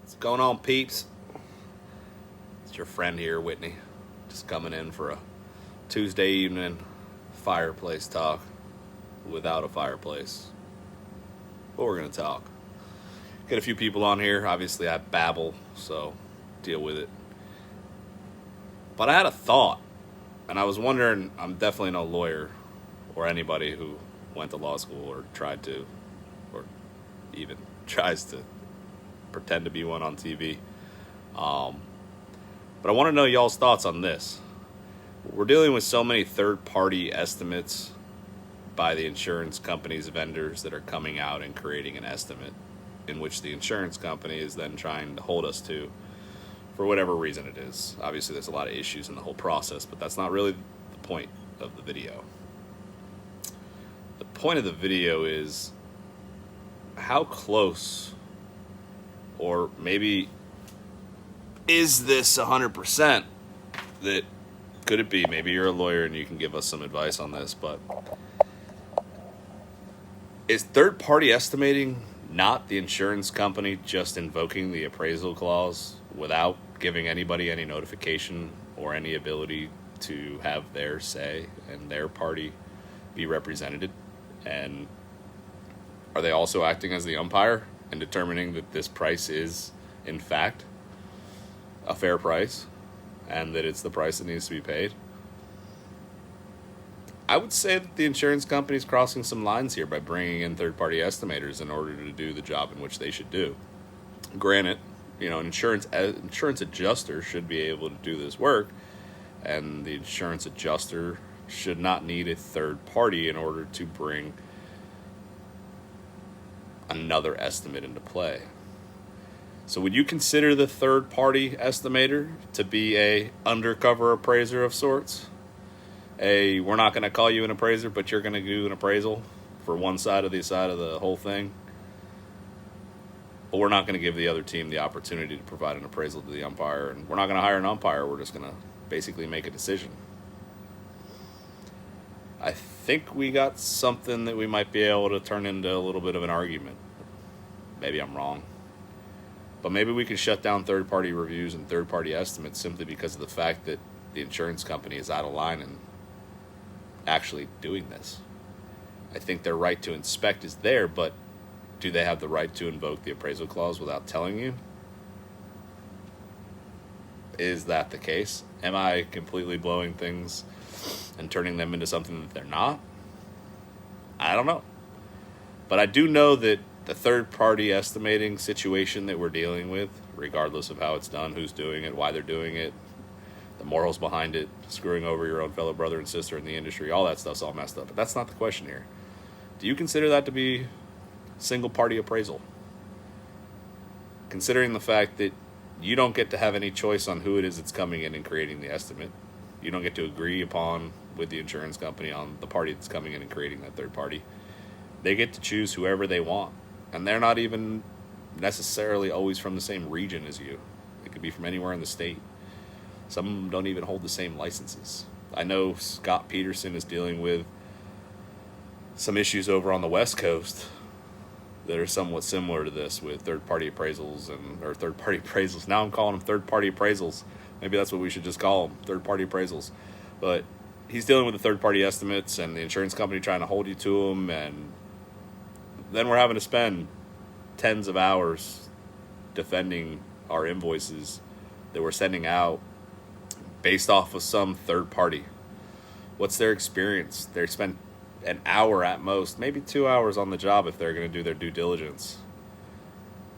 What's going on, peeps? It's your friend here, Whitney. Just coming in for a Tuesday evening fireplace talk without a fireplace. But we're going to talk. Get a few people on here. Obviously, I babble, so deal with it. But I had a thought, and I was wondering, I'm definitely no lawyer or anybody who went to law school or tried to, or even tries to pretend to be one on TV. But I want to know y'all's thoughts on this. We're dealing with so many third-party estimates by the insurance company's vendors that are coming out and creating an estimate in which the insurance company is then trying to hold us to for whatever reason it is. Obviously, there's a lot of issues in the whole process, but that's not really the point of the video. The point of the video is how close, or maybe is this 100% that could it be? Maybe you're a lawyer and you can give us some advice on this, but is third-party estimating not the insurance company just invoking the appraisal clause without giving anybody any notification or any ability to have their say and their party be represented? And are they also acting as the umpire and determining that this price is, in fact, a fair price and that it's the price that needs to be paid? I would say that the insurance company is crossing some lines here by bringing in third-party estimators in order to do the job in which they should do. Granted, an insurance adjuster should be able to do this work, and the insurance adjuster should not need a third party in order to bring another estimate into play. So would you consider the third-party estimator to be a undercover appraiser of sorts? We're not going to call you an appraiser, but you're going to do an appraisal for one side of the whole thing. But we're not going to give the other team the opportunity to provide an appraisal to the umpire, and we're not going to hire an umpire. We're just going to basically make a decision. I think we got something that we might be able to turn into a little bit of an argument. Maybe I'm wrong. But maybe we can shut down third-party reviews and third-party estimates simply because of the fact that the insurance company is out of line and actually doing this. I think their right to inspect is there, but do they have the right to invoke the appraisal clause without telling you? Is that the case? Am I completely blowing things and turning them into something that they're not? I don't know. But I do know that the third-party estimating situation that we're dealing with, regardless of how it's done, who's doing it, why they're doing it, the morals behind it, screwing over your own fellow brother and sister in the industry, all that stuff's all messed up. But that's not the question here. Do you consider that to be single-party appraisal? Considering the fact that you don't get to have any choice on who it is that's coming in and creating the estimate. You don't get to agree upon with the insurance company on the party that's coming in and creating that third party. They get to choose whoever they want. And they're not even necessarily always from the same region as you. It could be from anywhere in the state. Some of them don't even hold the same licenses. I know Scott Peterson is dealing with some issues over on the West Coast that are somewhat similar to this with third-party appraisals or third-party appraisals. Now I'm calling them third-party appraisals. Maybe that's what we should just call them, third-party appraisals. But he's dealing with the third-party estimates and the insurance company trying to hold you to them, and then we're having to spend tens of hours defending our invoices that we're sending out based off of some third party. What's their experience? They spend an hour at most, maybe 2 hours on the job if they're going to do their due diligence.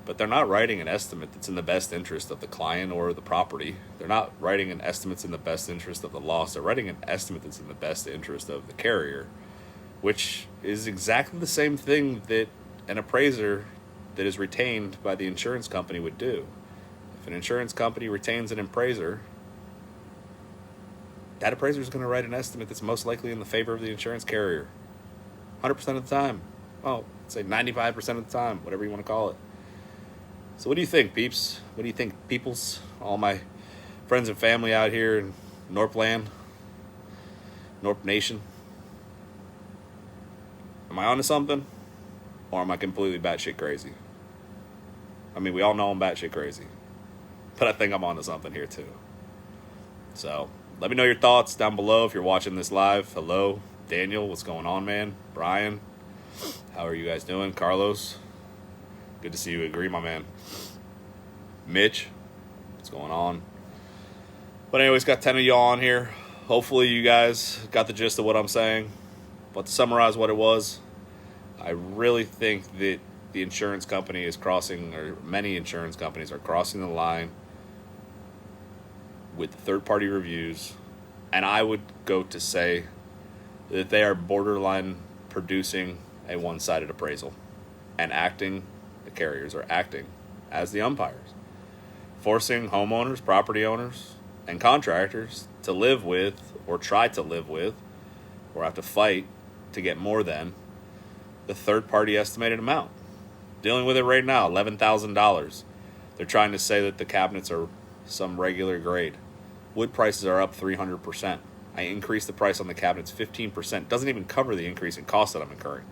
But they're not writing an estimate that's in the best interest of the client or the property. They're not writing an estimate that's in the best interest of the loss. They're writing an estimate that's in the best interest of the carrier, which is exactly the same thing that an appraiser that is retained by the insurance company would do. If an insurance company retains an appraiser, that appraiser is going to write an estimate that's most likely in the favor of the insurance carrier. 100% of the time. Well, say 95% of the time, whatever you want to call it. So what do you think, peeps? What do you think, peoples? All my friends and family out here in Norpland, Norp Nation. Am I onto something? Or am I completely batshit crazy? mean, we all know I'm batshit crazy. But I think I'm onto something here, too. So, let me know your thoughts down below if you're watching this live. Hello, Daniel, what's going on, man? Brian, how are you guys doing? Carlos, good to see you agree, my man. Mitch, what's going on? But anyways, got 10 of y'all on here. Hopefully you guys got the gist of what I'm saying. But to summarize what it was, I really think that the insurance company is crossing, or many insurance companies are crossing the line with third-party reviews. And I would go to say that they are borderline producing a one-sided appraisal and the carriers are acting as the umpires, forcing homeowners, property owners, and contractors to live with, or try to live with, or have to fight to get more than the third-party estimated amount. Dealing with it right now, $11,000. They're trying to say that the cabinets are some regular grade. Wood prices are up 300%. I increased the price on the cabinets 15%. Doesn't even cover the increase in cost that I'm incurring.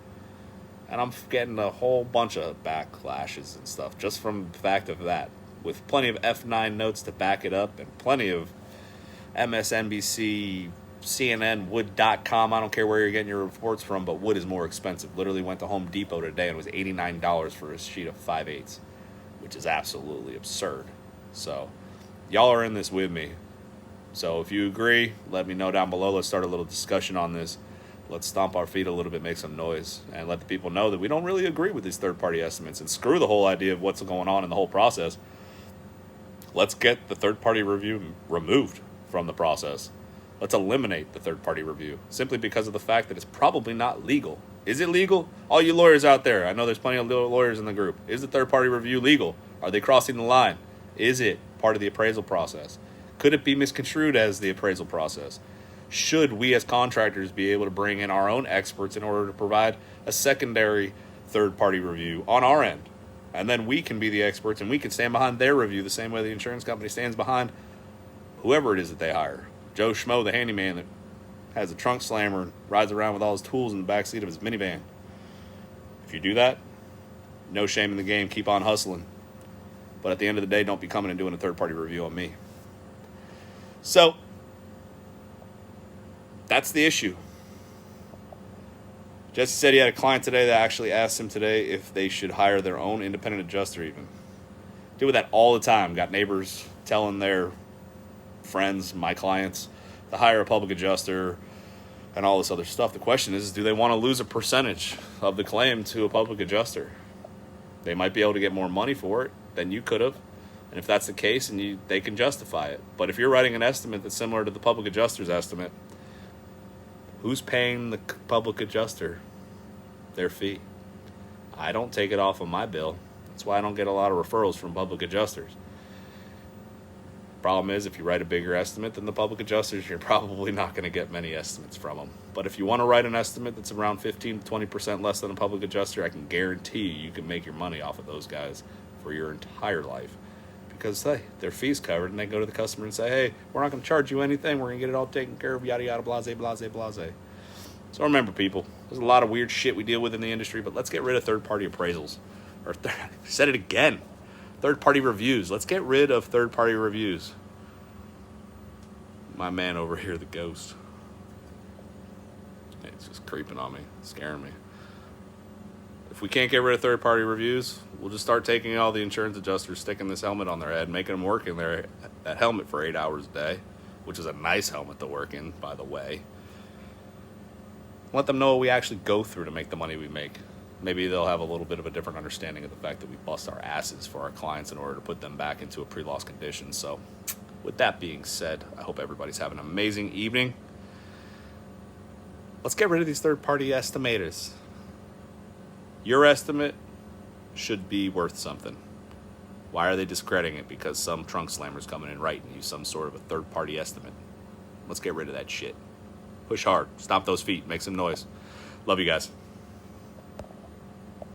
And I'm getting a whole bunch of backlashes and stuff just from the fact of that, with plenty of F9 notes to back it up and plenty of MSNBC, CNN, wood.com. I don't care where you're getting your reports from, but wood is more expensive. Literally went to Home Depot today and it was $89 for a sheet of 5/8, which is absolutely absurd. So y'all are in this with me. So if you agree, let me know down below. Let's start a little discussion on this. Let's stomp our feet a little bit, make some noise, and let the people know that we don't really agree with these third-party estimates, and screw the whole idea of what's going on in the whole process. Let's get the third-party review removed from the process. Let's eliminate the third-party review simply because of the fact that it's probably not legal. Is it legal? All you lawyers out there, I know there's plenty of lawyers in the group. Is the third-party review legal? Are they crossing the line? Is it part of the appraisal process? Could it be misconstrued as the appraisal process? Should we as contractors be able to bring in our own experts in order to provide a secondary third-party review on our end? And then we can be the experts and we can stand behind their review the same way the insurance company stands behind whoever it is that they hire. Joe Schmo, the handyman that has a trunk slammer and rides around with all his tools in the backseat of his minivan. If you do that, no shame in the game. Keep on hustling. But at the end of the day, don't be coming and doing a third-party review on me. So, that's the issue. Jesse said he had a client today that actually asked him today if they should hire their own independent adjuster even. Deal with that all the time. Got neighbors telling their friends, my clients, to hire a public adjuster and all this other stuff. The question is, do they want to lose a percentage of the claim to a public adjuster? They might be able to get more money for it than you could have. And if that's the case, and they can justify it. But if you're writing an estimate that's similar to the public adjuster's estimate, who's paying the public adjuster their fee? I don't take it off of my bill. That's why I don't get a lot of referrals from public adjusters. Problem is, if you write a bigger estimate than the public adjusters, you're probably not going to get many estimates from them. But if you want to write an estimate that's around 15 to 20% less than a public adjuster, I can guarantee you can make your money off of those guys for your entire life. Because, hey, their fee's covered, and they go to the customer and say, hey, we're not going to charge you anything. We're going to get it all taken care of, yada, yada, blase, blase, blase. So remember, people, there's a lot of weird shit we deal with in the industry, but let's get rid of third-party appraisals. I said it again. Third-party reviews. Let's get rid of third-party reviews. My man over here, the ghost. It's just creeping on me, scaring me. If we can't get rid of third-party reviews, we'll just start taking all the insurance adjusters, sticking this helmet on their head, making them work in that helmet for 8 hours a day, which is a nice helmet to work in, by the way. Let them know what we actually go through to make the money we make. Maybe they'll have a little bit of a different understanding of the fact that we bust our asses for our clients in order to put them back into a pre-loss condition. So, with that being said, I hope everybody's having an amazing evening. Let's get rid of these third-party estimators. Your estimate should be worth something. Why are they discrediting it? Because some trunk slammer's coming in writing you some sort of a third-party estimate. Let's get rid of that shit. Push hard. Stomp those feet. Make some noise. Love you guys.